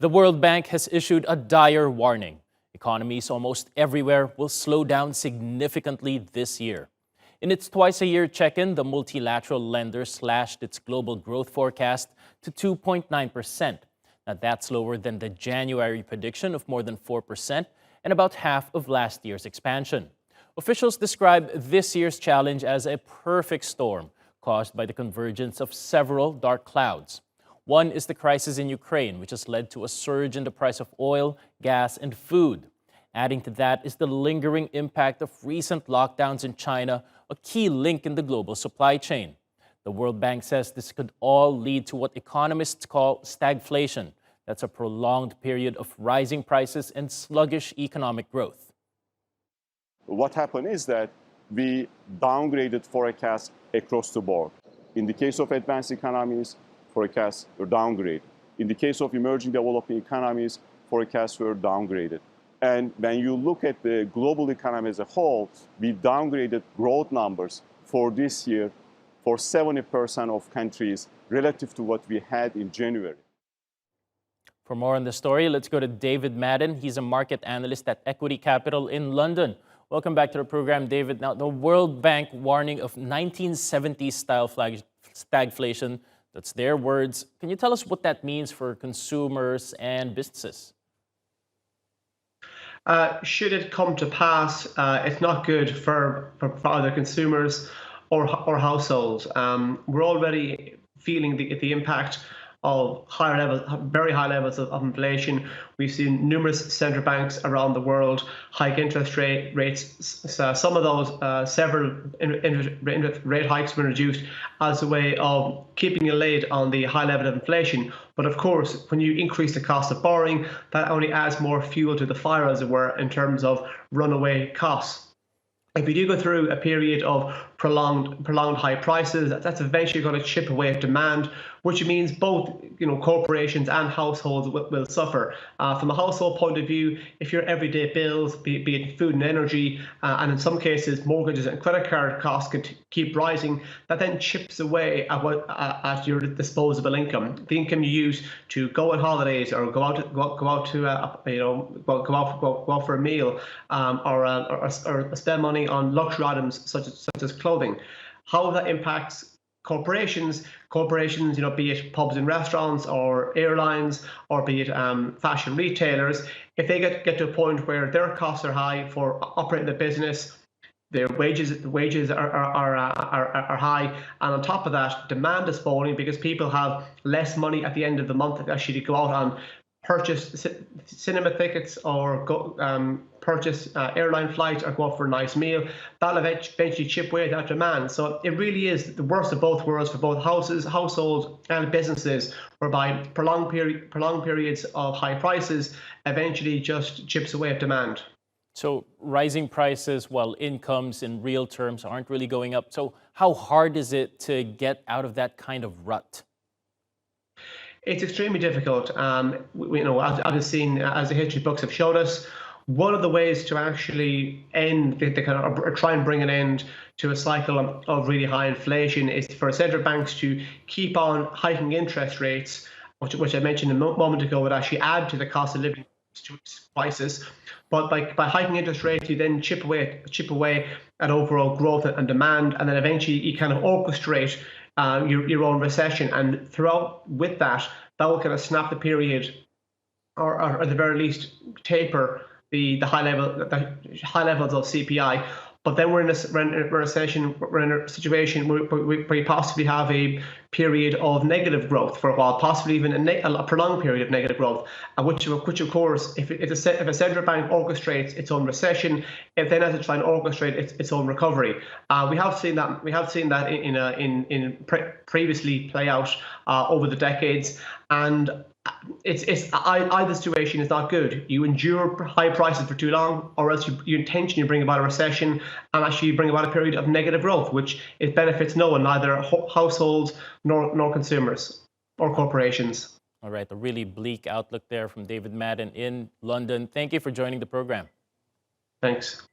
The World Bank has issued a dire warning. Economies almost everywhere will slow down significantly this year. In its twice-a-year check-in, the multilateral lender slashed its global growth forecast to 2.9%. Now, that's lower than the January prediction of more than 4% and about half of last year's expansion. Officials describe this year's challenge as a perfect storm caused by the convergence of several dark clouds. One is the crisis in Ukraine, which has led to a surge in the price of oil, gas, and food. Adding to that is the lingering impact of recent lockdowns in China, a key link in the global supply chain. The World Bank says this could all lead to what economists call stagflation. That's a prolonged period of rising prices and sluggish economic growth. What happened is that we downgraded forecasts across the board. In the case of advanced economies, forecasts were downgraded. In the case of emerging developing economies, forecasts were downgraded. And when you look at the global economy as a whole, we downgraded growth numbers for this year for 70% of countries relative to what we had in January. For more on the story, let's go to David Madden. He's a market analyst at Equiti Capital in London. Welcome back to the program, David. Now, the World Bank warning of 1970s-style stagflation, that's their words. Can you tell us what that means for consumers and businesses? Should it come to pass, it's not good for either consumers or households. We're already feeling the impact of very high levels of inflation. We've seen numerous central banks around the world hike interest rates. Some of those, several interest rate hikes were reduced as a way of keeping a lid on the high level of inflation. But of course, when you increase the cost of borrowing, that only adds more fuel to the fire, as it were, in terms of runaway costs. If we do go through a period of prolonged high prices, that's eventually going to chip away at demand, which means both corporations and households will suffer. From a household point of view, if your everyday bills, be it food and energy, and in some cases mortgages and credit card costs could keep rising, that then chips away at your disposable income, the income you use to go on holidays or go out for a meal, or spend money on luxury items such as clothing. How that impacts corporations, be it pubs and restaurants or airlines, or be it fashion retailers, if they get to a point where their costs are high for operating the business, their wages are high, and on top of that, demand is falling because people have less money at the end of the month to actually go out and purchase cinema tickets or purchase airline flights or go out for a nice meal. That'll eventually chip away at that demand. So it really is the worst of both worlds for both households and businesses, whereby prolonged periods of high prices eventually just chips away at demand. So rising prices while incomes in real terms aren't really going up. So how hard is it to get out of that kind of rut? It's extremely difficult. As the history books have showed us, one of the ways to actually end or try and bring an end to a cycle of really high inflation is for central banks to keep on hiking interest rates, which I mentioned a moment ago would actually add to the cost of living crisis. But by hiking interest rates, you then chip away at overall growth and demand, and then eventually you kind of orchestrate your own recession, and throughout with that will kind of snap the period, or at the very least taper the high levels of CPI. But then we're in a situation where we possibly have a period of negative growth for a while, possibly even a prolonged period of negative growth, which of course, if a central bank orchestrates its own recession, it then has to try and orchestrate its own recovery. We have seen that previously play out over the decades, and either situation is not good. You endure high prices for too long, or else you intentionally bring about a recession and actually bring about a period of negative growth, which it benefits no one, neither households nor consumers or corporations. All right, a really bleak outlook there from David Madden in London. Thank you for joining the program. Thanks.